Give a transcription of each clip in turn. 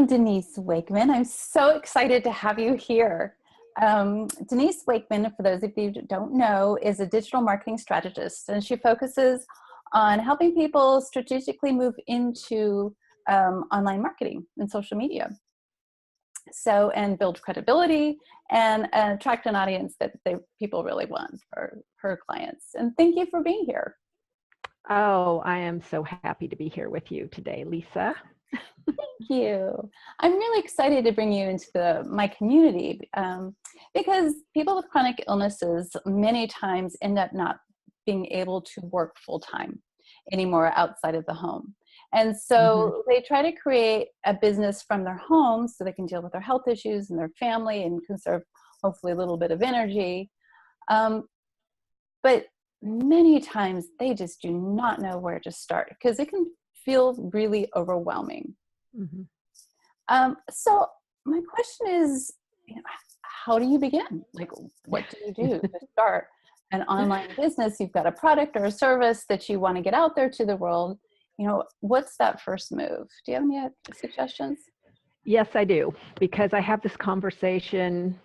Denise Wakeman. I'm so excited to have you here. Denise Wakeman, for those of you who don't know, is a digital marketing strategist, and she focuses on helping people strategically move into online marketing and social media. So, and build credibility and attract an audience that people really want for her clients. And thank you for being here. Oh, I am so happy to be here with you today, Lisa. Thank you. I'm really excited to bring you into my community because people with chronic illnesses many times end up not being able to work full-time anymore outside of the home. And so they try to create a business from their home so they can deal with their health issues and their family and conserve hopefully a little bit of energy. But many times they just do not know where to start because it can feel really overwhelming. So my question is, how do you begin? Like, what do you do to start an online business? You've got a product or a service that you want to get out there to the world. What's that first move? Do you have any suggestions? Yes, I do, because I have this conversation,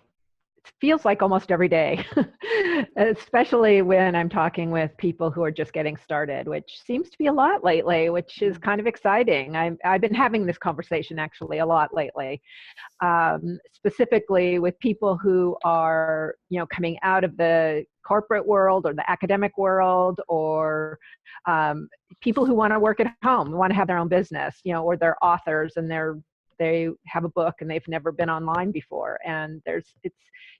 it feels like almost every day, especially when I'm talking with people who are just getting started, which seems to be a lot lately, which is kind of exciting. I've been having this conversation actually a lot lately, specifically with people who are, coming out of the corporate world or the academic world, or people who want to work at home, want to have their own business, or they're authors and they have a book and they've never been online before. And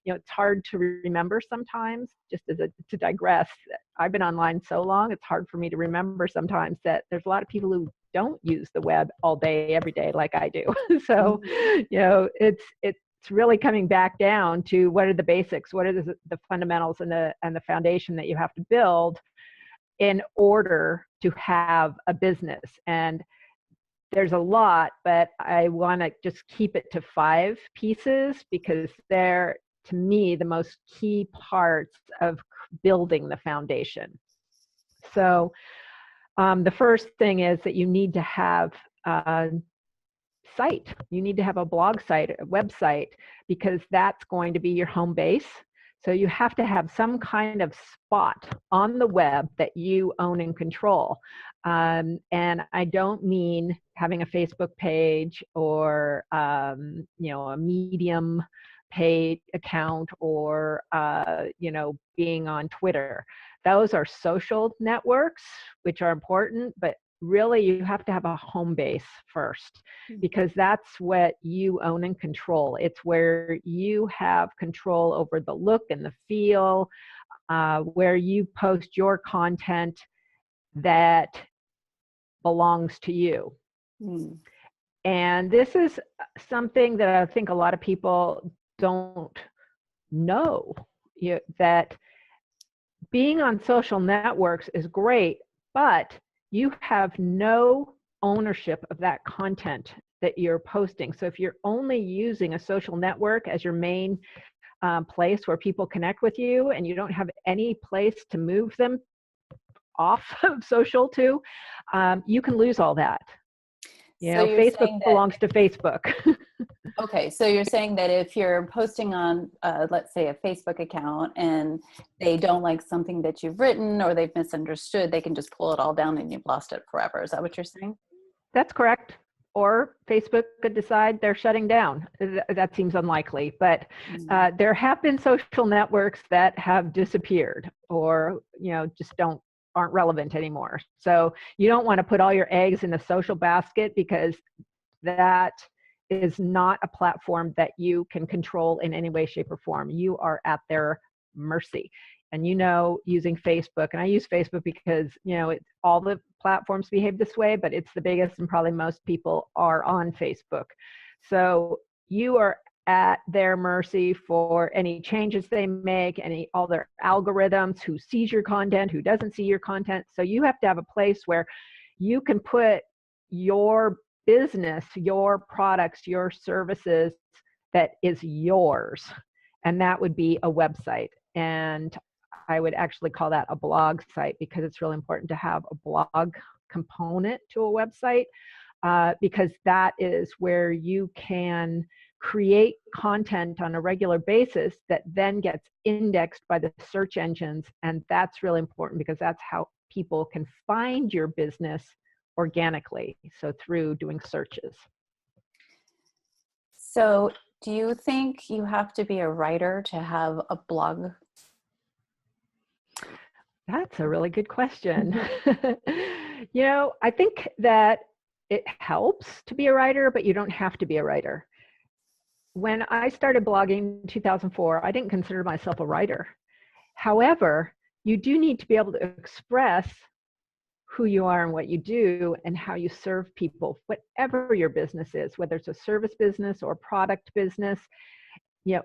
it's hard to remember sometimes, just to digress. I've been online so long, it's hard for me to remember sometimes that there's a lot of people who don't use the web all day, every day, like I do. So, it's really coming back down to what are the basics, what are the fundamentals and the foundation that you have to build in order to have a business. And there's a lot, but I want to just keep it to 5 pieces because they're, to me, the most key parts of building the foundation. So the first thing is that you need to have a site. You need to have a blog site, a website, because that's going to be your home base. So you have to have some kind of spot on the web that you own and control. And I don't mean having a Facebook page or, a Medium paid account or, being on Twitter. Those are social networks, which are important, but really you have to have a home base first, because that's what you own and control. It's where you have control over the look and the feel, where you post your content that belongs to you. And this is something that I think a lot of people don't know, that being on social networks is great, but you have no ownership of that content that you're posting. So if you're only using a social network as your main place where people connect with you, and you don't have any place to move them off of social to, you can lose all that. Facebook belongs to Facebook. Okay, so you're saying that if you're posting on, let's say, a Facebook account and they don't like something that you've written or they've misunderstood, they can just pull it all down and you've lost it forever. Is that what you're saying? That's correct. Or Facebook could decide they're shutting down. That seems unlikely, but there have been social networks that have disappeared or, just aren't relevant anymore. So you don't want to put all your eggs in a social basket, because that is not a platform that you can control in any way, shape, or form. You are at their mercy. And using Facebook, and I use Facebook because, all the platforms behave this way, but it's the biggest and probably most people are on Facebook. So you are at their mercy for any changes they make, all their algorithms, who sees your content, who doesn't see your content. So you have to have a place where you can put your business, your products, your services that is yours. And that would be a website. And I would actually call that a blog site, because it's really important to have a blog component to a website. because that is where you can create content on a regular basis that then gets indexed by the search engines. And that's really important because that's how people can find your business organically. So through doing searches. So do you think you have to be a writer to have a blog? That's a really good question. I think that it helps to be a writer, but you don't have to be a writer. When I started blogging in 2004, I didn't consider myself a writer. However, you do need to be able to express who you are and what you do and how you serve people, whatever your business is, whether it's a service business or product business.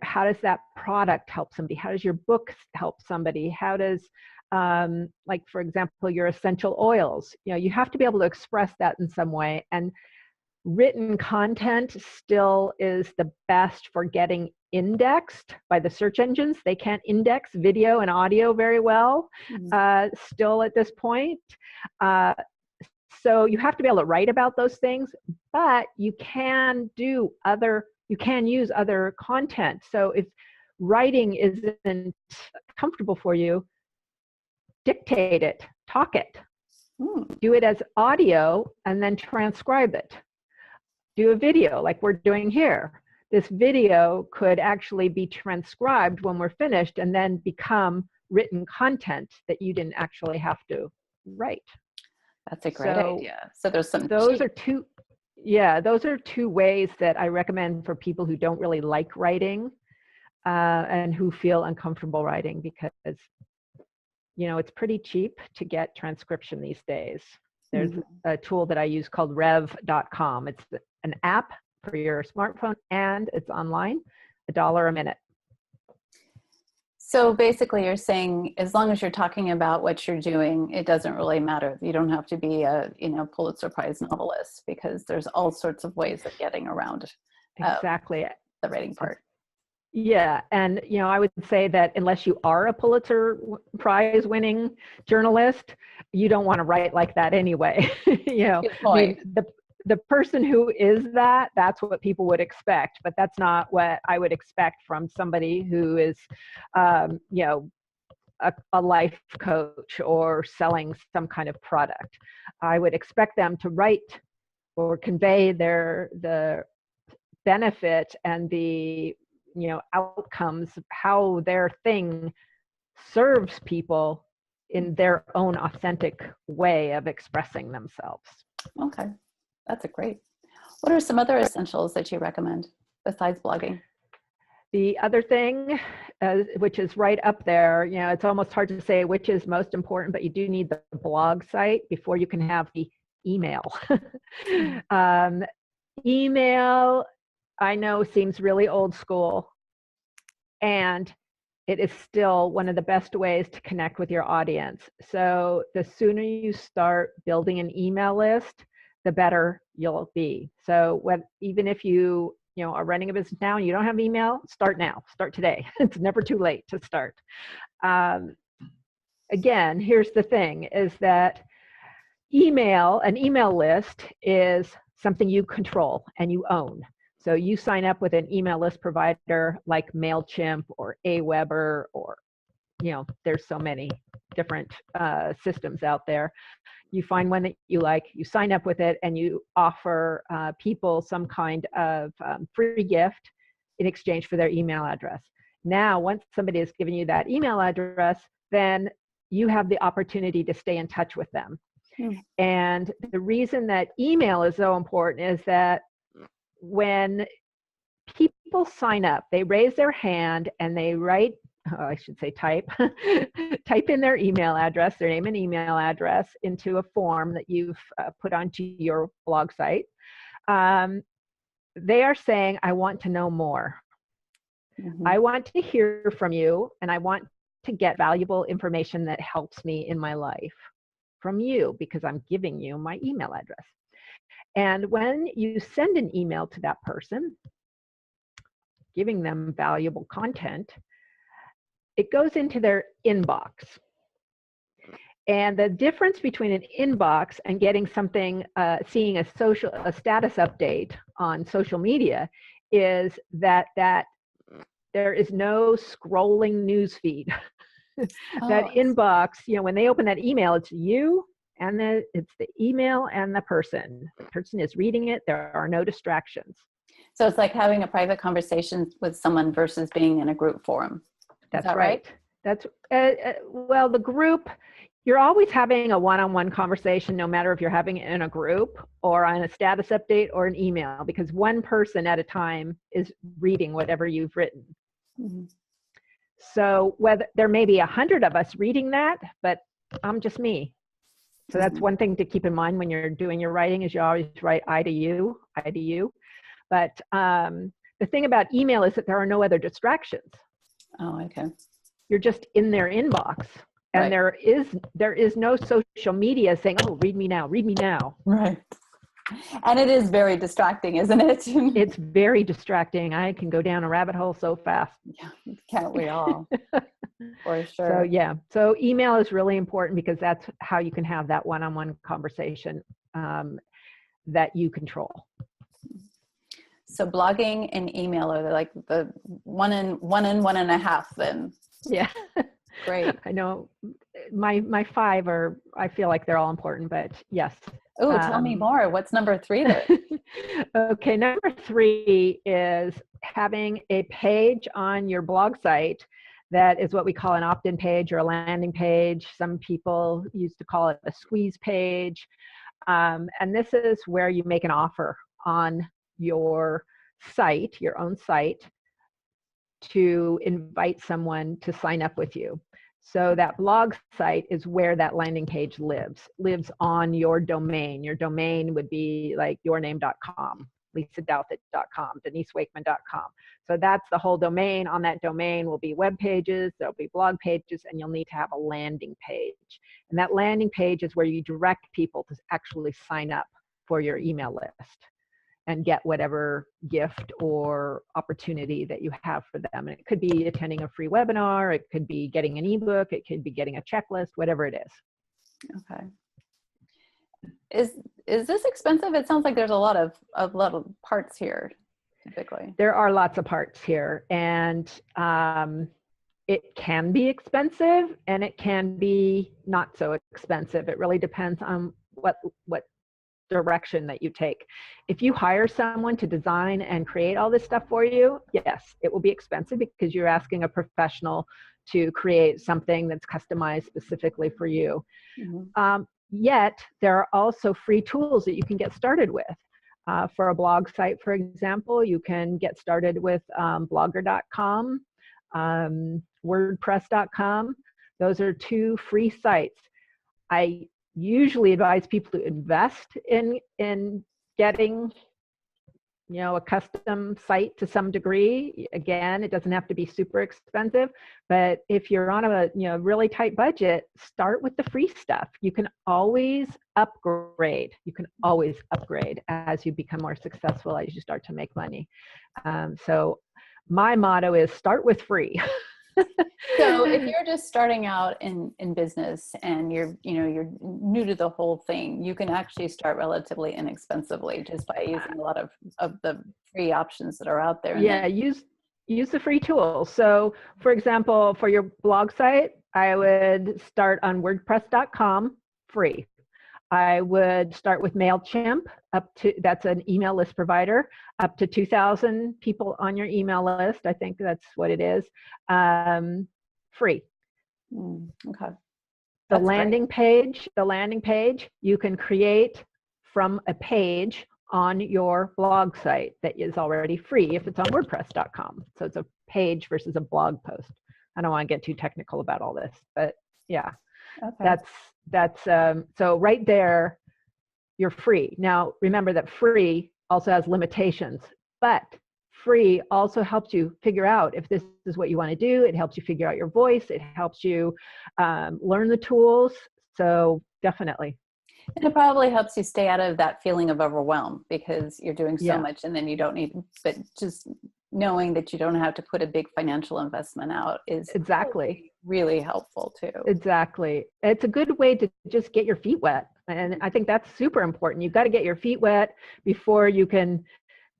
How does that product help somebody? How does your book help somebody? How does, like, for example, your essential oils, you have to be able to express that in some way. And written content still is the best for getting indexed by the search engines. They can't index video and audio very well, still at this point. So you have to be able to write about those things, but you can use other content. So if writing isn't comfortable for you, dictate it, talk it, do it as audio, and then transcribe it. Do a video like we're doing here. This video could actually be transcribed when we're finished and then become written content that you didn't actually have to write. That's a great idea. So there's some those are two ways that I recommend for people who don't really like writing and who feel uncomfortable writing, because it's pretty cheap to get transcription these days. There's a tool that I use called rev.com. It's an app for your smartphone and it's online, $1 a minute. So basically you're saying, as long as you're talking about what you're doing, it doesn't really matter. You don't have to be a, Pulitzer Prize novelist, because there's all sorts of ways of getting around exactly the writing part. Yeah. And, I would say that unless you are a Pulitzer Prize winning journalist, you don't want to write like that anyway. Good point. The person who is that's what people would expect, but that's not what I would expect from somebody who is, a life coach or selling some kind of product. I would expect them to write or convey the benefit and the outcomes, how their thing serves people in their own authentic way of expressing themselves. Okay, that's great. What are some other essentials that you recommend besides blogging? The other thing, which is right up there, it's almost hard to say which is most important, but you do need the blog site before you can have the email. Email, I know, seems really old school, and it is still one of the best ways to connect with your audience. So the sooner you start building an email list, the better you'll be. So even if you are running a business now and you don't have email, start now. Start today. It's never too late to start. Again, here's the thing, is that an email list is something you control and you own. So you sign up with an email list provider like MailChimp or Aweber, or, there's so many different systems out there. You find one that you like, you sign up with it, and you offer people some kind of free gift in exchange for their email address. Now, once somebody has given you that email address, then you have the opportunity to stay in touch with them. And the reason that email is so important is that when people sign up, they raise their hand and they write, type in their email address, their name and email address, into a form that you've put onto your blog site. They are saying, I want to know more. I want to hear from you, and I want to get valuable information that helps me in my life from you, because I'm giving you my email address. And when you send an email to that person, giving them valuable content, it goes into their inbox. And the difference between an inbox and getting something, seeing a status update on social media is that there is no scrolling news feed. That inbox, when they open that email, it's you and it's the email and the person. The person is reading it. There are no distractions. So it's like having a private conversation with someone versus being in a group forum. That's right. That's well, the group, you're always having a one-on-one conversation, no matter if you're having it in a group or on a status update or an email, because one person at a time is reading whatever you've written. Mm-hmm. So whether there may be 100 of us reading that, but I'm just me. So that's one thing to keep in mind when you're doing your writing, is you always write I to you. But the thing about email is that there are no other distractions. Oh, okay. You're just in their inbox. And there is no social media saying, oh, read me now. Right. And it is very distracting, isn't it? It's very distracting. I can go down a rabbit hole so fast. Yeah, can't we all? For sure. So yeah, so email is really important because that's how you can have that one-on-one conversation that you control. So blogging and email are like the one and a half then. Yeah. Great. I know my five are, I feel like they're all important, but yes. Oh, tell me more. What's number 3 then? Okay, number 3 is having a page on your blog site that is what we call an opt-in page or a landing page. Some people used to call it a squeeze page. And this is where you make an offer on your site, your own site, to invite someone to sign up with you. So that blog site is where that landing page lives on your domain. Your domain would be like yourname.com, lisadouthit.com, denisewakeman.com. So that's the whole domain. On that domain will be web pages, there'll be blog pages, and you'll need to have a landing page. And that landing page is where you direct people to actually sign up for your email list and get whatever gift or opportunity that you have for them. And it could be attending a free webinar, it could be getting an ebook, it could be getting a checklist, whatever it is. Okay. Is this expensive? It sounds like there's a lot of parts here, typically. There are lots of parts here, and it can be expensive and it can be not so expensive. It really depends on what direction that you take. If you hire someone to design and create all this stuff for you, yes, it will be expensive because you're asking a professional to create something that's customized specifically for you. Mm-hmm. Yet there are also free tools that you can get started with. For a blog site, for example, you can get started with blogger.com, wordpress.com. Those are 2 free sites. I usually advise people to invest in getting, a custom site to some degree. Again, it doesn't have to be super expensive, but if you're on a really tight budget, start with the free stuff. You can always upgrade. As you become more successful, as you start to make money. So my motto is start with free. So if you're just starting out in business and you're new to the whole thing, you can actually start relatively inexpensively just by using a lot of the free options that are out there. Yeah, use the free tools. So for example, for your blog site, I would start on wordpress.com free. I would start with MailChimp, that's an email list provider, up to 2,000 people on your email list. I think that's what it is. Free. Okay. The landing page you can create from a page on your blog site that is already free if it's on wordpress.com. So it's a page versus a blog post. I don't want to get too technical about all this, but yeah. Okay. That's so right there, you're free. Now, remember that free also has limitations, but free also helps you figure out if this is what you want to do. It helps you figure out your voice. It helps you learn the tools. So definitely. And it probably helps you stay out of that feeling of overwhelm because you're doing so much and then you don't need, but just knowing that you don't have to put a big financial investment out is Exactly. really helpful too. Exactly. It's a good way to just get your feet wet. And I think that's super important. You've got to get your feet wet before you can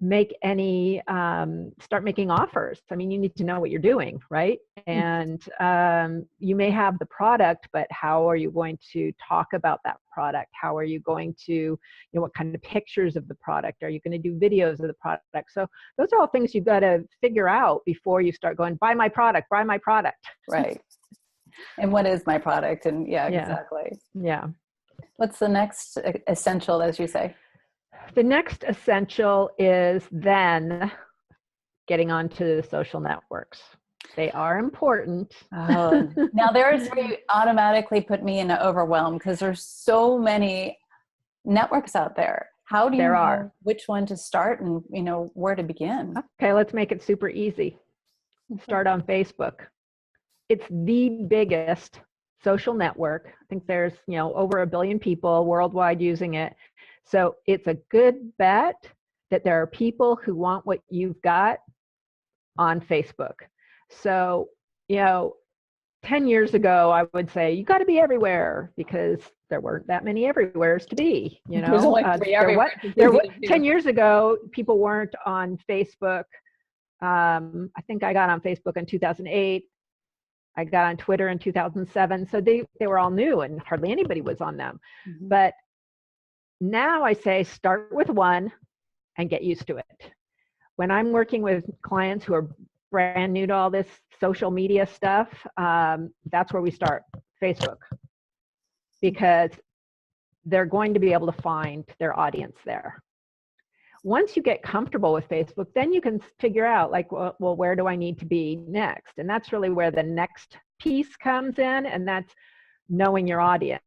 make any, start making offers. I mean, you need to know what you're doing, right? And you may have the product, but how are you going to talk about that product? How are you going to, what kind of pictures of the product? Are you going to do videos of the product? So those are all things you've got to figure out before you start going, buy my product, buy my product. Right. And what is my product? And exactly. Yeah. What's the next essential, as you say? The next essential is then getting onto the social networks. They are important. Now there's where you automatically put me in an overwhelm because there's so many networks out there. How do you know which one to start and where to begin? Okay, let's make it super easy. Start on Facebook. It's the biggest social network. I think there's, over 1 billion people worldwide using it. So it's a good bet that there are people who want what you've got on Facebook. So, 10 years ago, I would say you got to be everywhere because there weren't that many everywheres to be, There's only 3 everywhere. 10 years ago, people weren't on Facebook. I think I got on Facebook in 2008. I got on Twitter in 2007. So they were all new and hardly anybody was on them. But now I say start with one and get used to it. When I'm working with clients who are brand new to all this social media stuff, that's where we start, Facebook, because they're going to be able to find their audience there. Once you get comfortable with Facebook, then you can figure out well, where do I need to be next? And that's really where the next piece comes in, and that's knowing your audience.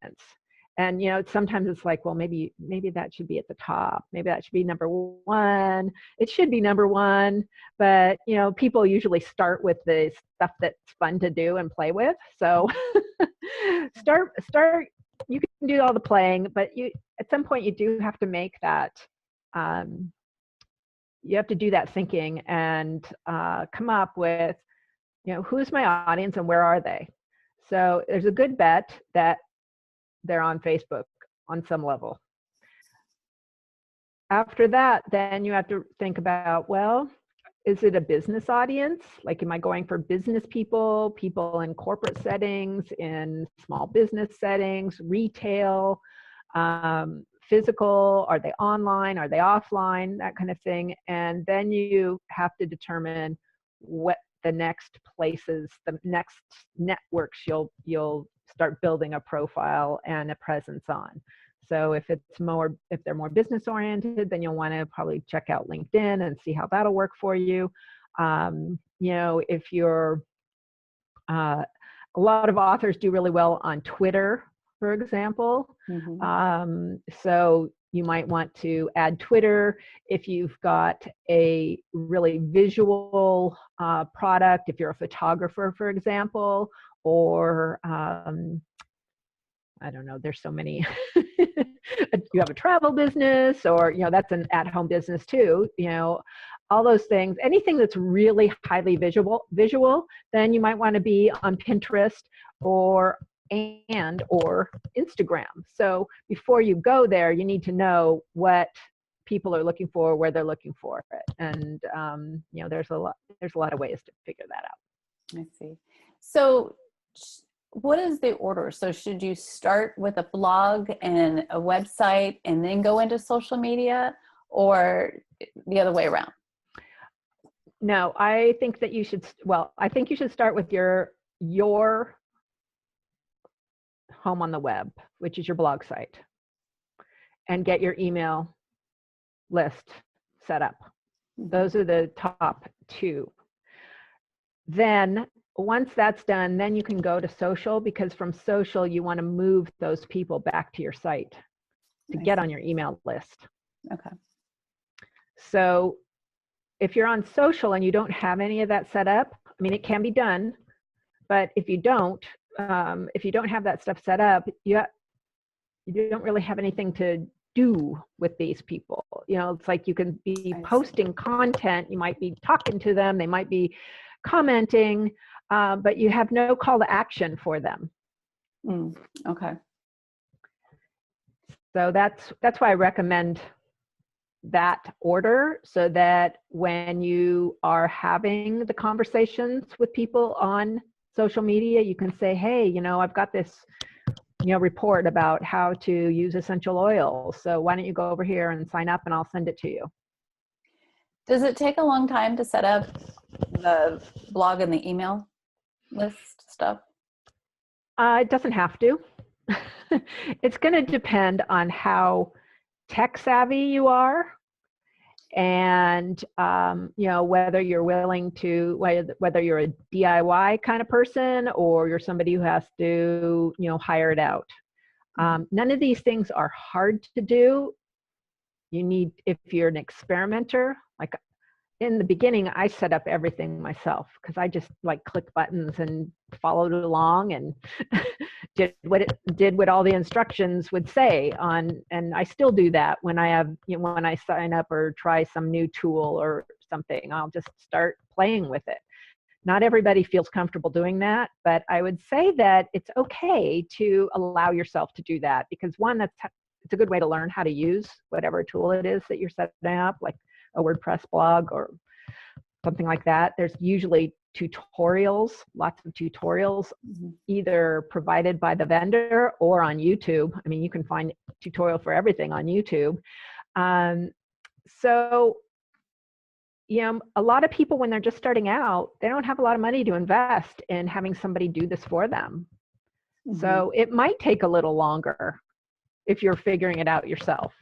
And, sometimes it's like, well, maybe that should be at the top. Maybe that should be number one. It should be number one. But, people usually start with the stuff that's fun to do and play with. So start, you can do all the playing, but at some point you do have to make that, you have to do that thinking and come up with, who's my audience and where are they? So there's a good bet that they're on Facebook on some level. After that, then you have to think about, well, is it a business audience? Like, am I going for business people in corporate settings, in small business settings, retail, physical? Are they online? Are they offline? That kind of thing. And then you have to determine what the next places, the next networks you'll start building a profile and a presence on. So if they're more business oriented, then you'll want to probably check out LinkedIn and see how that'll work for you. If you're, a lot of authors do really well on Twitter, for example. So you might want to add Twitter if you've got a really visual product, if you're a photographer, for example, or I don't know, there's so many. You have a travel business, or, that's an at-home business too, all those things, anything that's really highly visual, then you might want to be on Pinterest or Instagram. So before you go there, you need to know what people are looking for, where they're looking for it. And, there's a lot of ways to figure that out. I see. So what is the order? So should you start with a blog and a website and then go into social media, or the other way around? No, I think that you should start with your home on the web, which is your blog site, and get your email list set up. Those are the top 2. Then once that's done, then you can go to social, because from social, you want to move those people back to your site to get on your email list. Okay. So if you're on social and you don't have any of that set up, I mean, it can be done, but if you don't have that stuff set up, you don't really have anything to do with these people. You know, it's like you can be I posting content, you might be talking to them, they might be commenting, but you have no call to action for them. Okay. So that's why I recommend that order, so that when you are having the conversations with people on social media, you can say, hey, you know, I've got this, you know, report about how to use essential oils. So why don't you go over here and sign up and I'll send it to you. Does it take a long time to set up the blog and the email list stuff? It doesn't have to. It's going to depend on how tech savvy you are, and you know, whether you're willing to, whether you're a DIY kind of person or you're somebody who has to, you know, hire it out. None of these things are hard to do. You need, if you're an experimenter, like in the beginning, I set up everything myself because I just like clicked buttons and followed along and did what all the instructions would say on. And I still do that when I have, you know, when I sign up or try some new tool or something, I'll just start playing with it. Not everybody feels comfortable doing that, but I would say that it's okay to allow yourself to do that, because one, it's a good way to learn how to use whatever tool it is that you're setting up, like a WordPress blog or something like that. There's usually tutorials, lots of tutorials, either provided by the vendor or on YouTube. I mean, you can find tutorial for everything on YouTube. So, you know, a lot of people, when they're just starting out, they don't have a lot of money to invest in having somebody do this for them. So it might take a little longer if you're figuring it out yourself.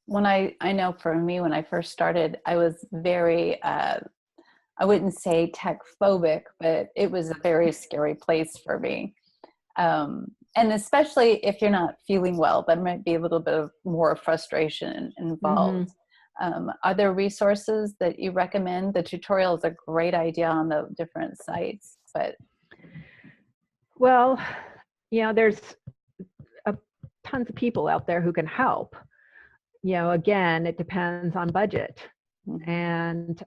When I know for me, when I first started, I was very, I wouldn't say tech phobic, but it was a very scary place for me. And especially if you're not feeling well, there might be a little bit of more frustration involved. Are there resources that you recommend? The tutorial is a great idea on the different sites, but. Well, you know, there's tons of people out there who can help. You know, again, it depends on budget. And,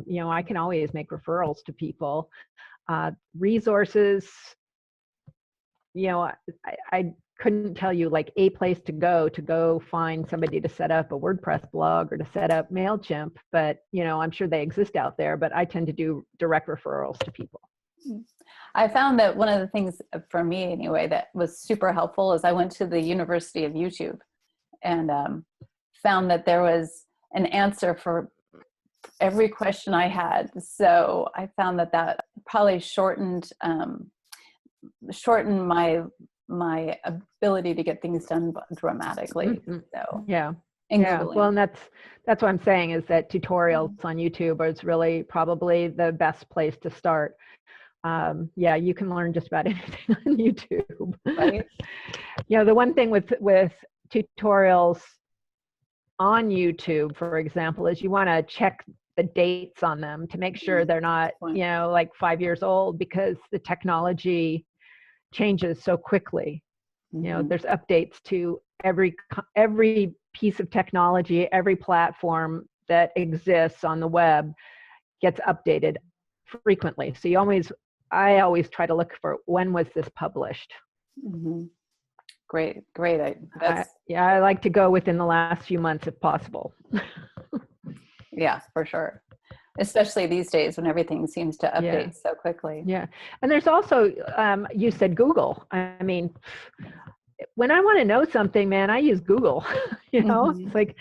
you know, I can always make referrals to people. Resources, you know, I couldn't tell you like a place to go find somebody to set up a WordPress blog or to set up MailChimp, but, you know, I'm sure they exist out there, but I tend to do direct referrals to people. I found that one of the things for me anyway that was super helpful is I went to the University of YouTube and found that there was an answer for every question I had. So I found that probably shortened my ability to get things done dramatically. So yeah. Well, and that's what I'm saying is that tutorials on YouTube is really probably the best place to start. Yeah, you can learn just about anything on YouTube. Right. You know, the one thing with tutorials on YouTube, for example, is you want to check the dates on them to make sure they're not, you know, like 5 years old, because the technology changes so quickly. You know, there's updates to every piece of technology, every platform that exists on the web gets updated frequently. So I always try to look for when was this published. Great. I like to go within the last few months if possible. Yeah, for sure. Especially these days when everything seems to update so quickly. Yeah. And there's also, you said Google. I mean, when I want to know something, man, I use Google. You know, it's like,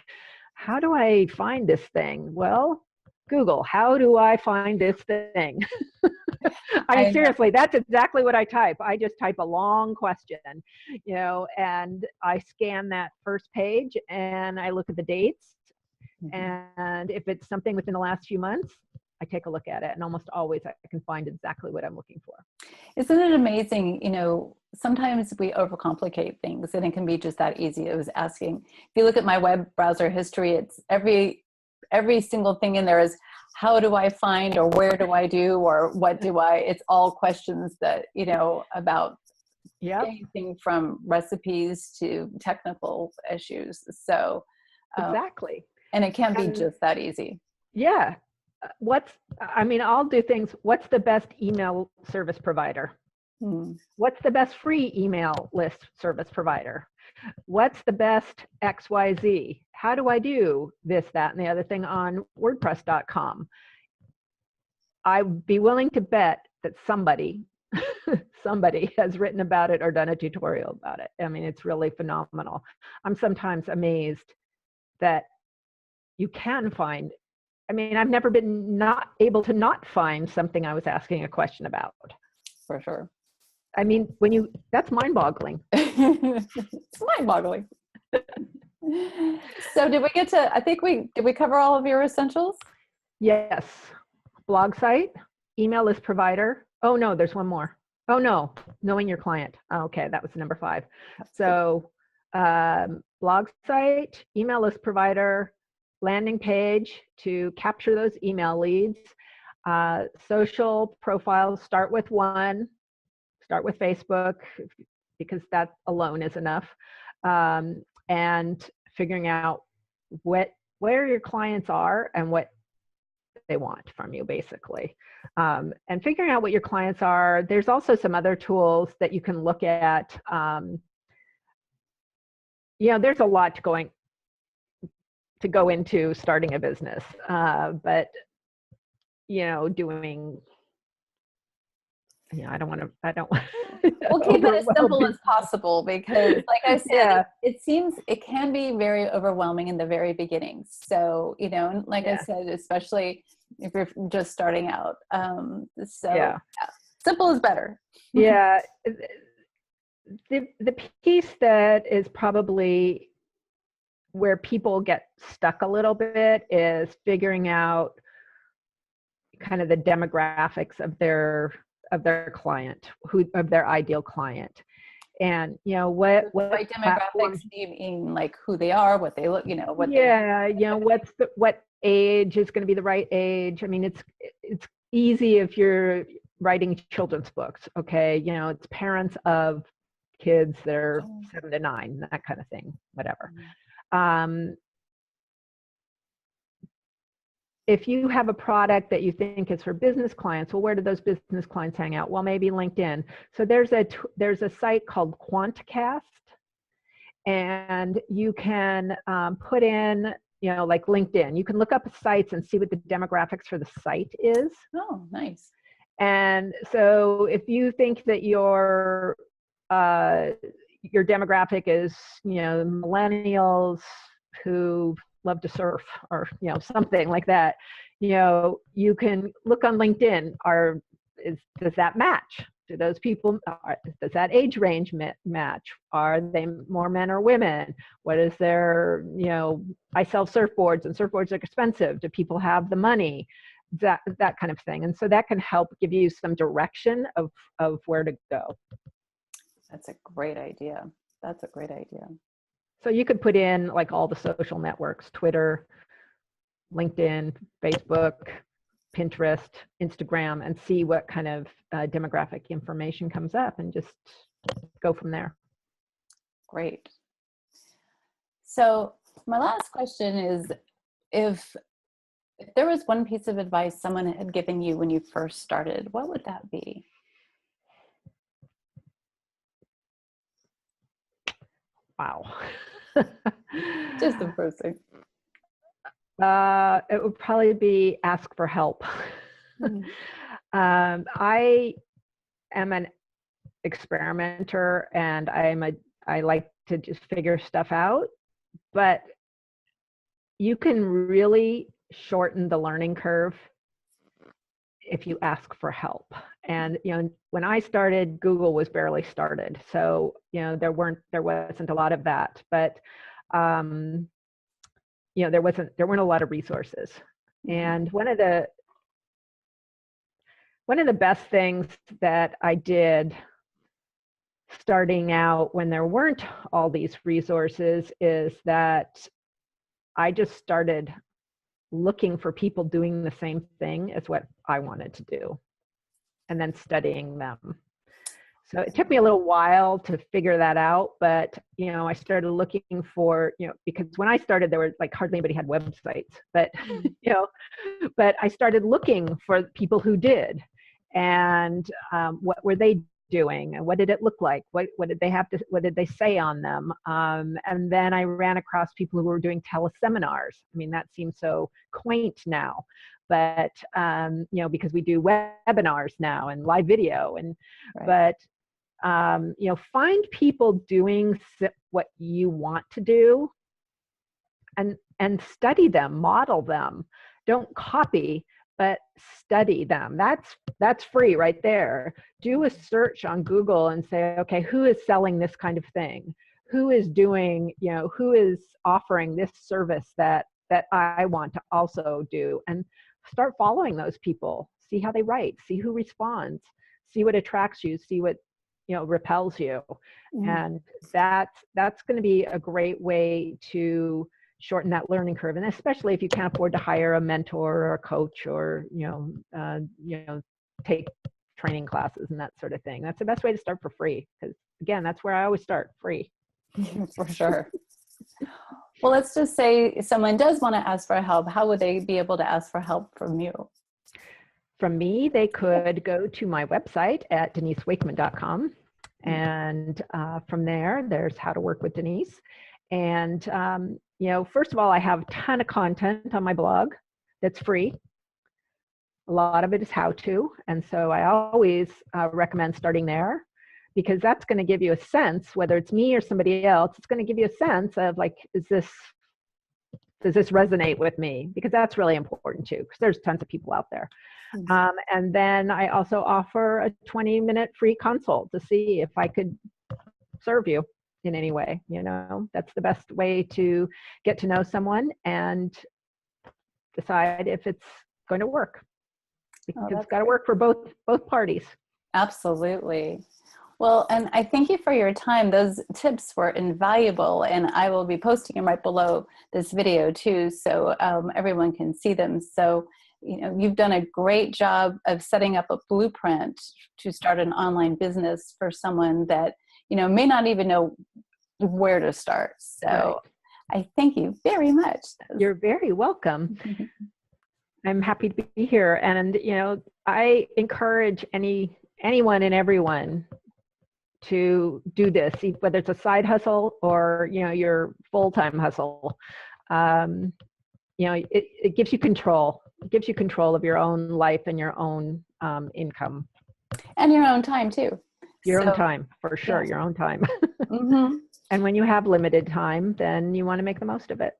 how do I find this thing? Well, Google, how do I find this thing? I mean, seriously, that's exactly what I type. I just type a long question, you know, and I scan that first page and I look at the dates. And if it's something within the last few months, I take a look at it, and almost always I can find exactly what I'm looking for. Isn't it amazing? You know, sometimes we overcomplicate things and it can be just that easy. It was asking, if you look at my web browser history, it's every single thing in there is, how do I find, or where do I do, or what do I, it's all questions that, you know, about Yep. anything from recipes to technical issues. So, Exactly. and it can't be And just that easy. yeah, I'll do things. What's the best email service provider? Hmm. What's the best free email list service provider? What's the best XYZ? How do I do this, that, and the other thing on WordPress.com? I'd be willing to bet that somebody has written about it or done a tutorial about it. I mean, it's really phenomenal. I'm sometimes amazed that you can find. I mean, I've never been not able to not find something I was asking a question about. For sure. I mean, that's mind-boggling. It's mind-boggling. So did we cover all of your essentials? Yes. Blog site, email list provider. Oh no, there's one more. Oh no, knowing your client. Okay, that was number 5. So blog site, email list provider, landing page to capture those email leads, social profiles, start with Facebook because that alone is enough, and figuring out where your clients are and what they want from you, basically. And figuring out what your clients are. There's also some other tools that you can look at. There's a lot to go into starting a business, but doing. I don't want to. We'll keep it as simple as possible because, like I said, yeah. it can be very overwhelming in the very beginning. So, and like I said, especially if you're just starting out. Simple is better. Yeah. The piece that is probably where people get stuck a little bit is figuring out kind of the demographics of their client, of their ideal client. And what by demographics do you mean, like who they are, what they look, what age is going to be the right age? I mean, it's easy if you're writing children's books, okay? It's parents of kids that are 7 to 9, that kind of thing, whatever. If you have a product that you think is for business clients, well, where do those business clients hang out? Well, maybe LinkedIn. So there's a site called Quantcast, and you can put in, like LinkedIn. You can look up sites and see what the demographics for the site is. Oh, nice. And so if you think that your demographic is, millennials who love to surf or, something like that, you can look on LinkedIn. Does that match? Do those people, does that age range match? Are they more men or women? What is their, I sell surfboards and surfboards are expensive. Do people have the money? That kind of thing. And so that can help give you some direction of where to go. That's a great idea. So you could put in like all the social networks, Twitter, LinkedIn, Facebook, Pinterest, Instagram, and see what kind of demographic information comes up and just go from there. Great. So my last question is, if there was one piece of advice someone had given you when you first started, what would that be? Wow. Just the first thing. It would probably be ask for help. I am an experimenter, and I like to just figure stuff out, but you can really shorten the learning curve if you ask for help. And when I started, Google was barely started, so there wasn't a lot of that, but there weren't a lot of resources. And one of the best things that I did starting out when there weren't all these resources is that I just started looking for people doing the same thing as what I wanted to do, and then studying them. So it took me a little while to figure that out, but, I started looking for, because when I started, there were like hardly anybody had websites, but, but I started looking for people who did, and what were they doing, and what did it look like? What did they have to, what did they say on them? And then I ran across people who were doing teleseminars. I mean, that seems so quaint now, but, because we do webinars now and live video, and, Right. but, find people doing what you want to do, and study them, model them. Don't copy, but study them. That's free right there. Do a search on Google and say, okay, who is selling this kind of thing? Who is doing, who is offering this service that I want to also do? And start following those people. See how they write, see who responds, see what attracts you, see what, repels you. Mm. And that's going to be a great way to shorten that learning curve. And especially if you can't afford to hire a mentor or a coach, or, take training classes and that sort of thing. That's the best way to start for free. Because again, that's where I always start, free. For sure. Well, let's just say someone does want to ask for help. How would they be able to ask for help from you? From me, they could go to my website at denisewakeman.com. And from there, there's how to work with Denise. And, first of all, I have a ton of content on my blog that's free. A lot of it is how to. And so I always recommend starting there, because that's going to give you a sense, whether it's me or somebody else, it's going to give you a sense of like, does this resonate with me? Because that's really important too, because there's tons of people out there. And then I also offer a 20-minute free consult to see if I could serve you in any way. That's the best way to get to know someone and decide if it's going to work. Because it's got to work for both parties. Absolutely. Well, and I thank you for your time. Those tips were invaluable, and I will be posting them right below this video too, so everyone can see them. So, you've done a great job of setting up a blueprint to start an online business for someone that, may not even know where to start. So right. I thank you very much. You're very welcome. I'm happy to be here. And, I encourage anyone and everyone to do this, whether it's a side hustle or, your full-time hustle. It gives you control. It gives you control of your own life and your own income. And your own time too. Your own time, for sure, your own time. Mm-hmm. And when you have limited time, then you want to make the most of it.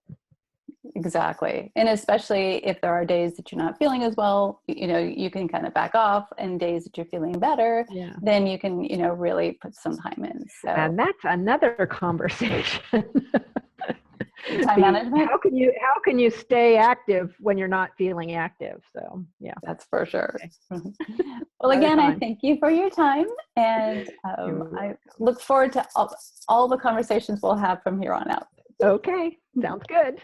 Exactly. And especially if there are days that you're not feeling as well, you can kind of back off, and days that you're feeling better, then you can, really put some time in. So. And that's another conversation. Time management. How can you stay active when you're not feeling active? So that's for sure. Okay. Well, again, I thank you for your time, and I look forward to all the conversations we'll have from here on out. Okay, sounds good.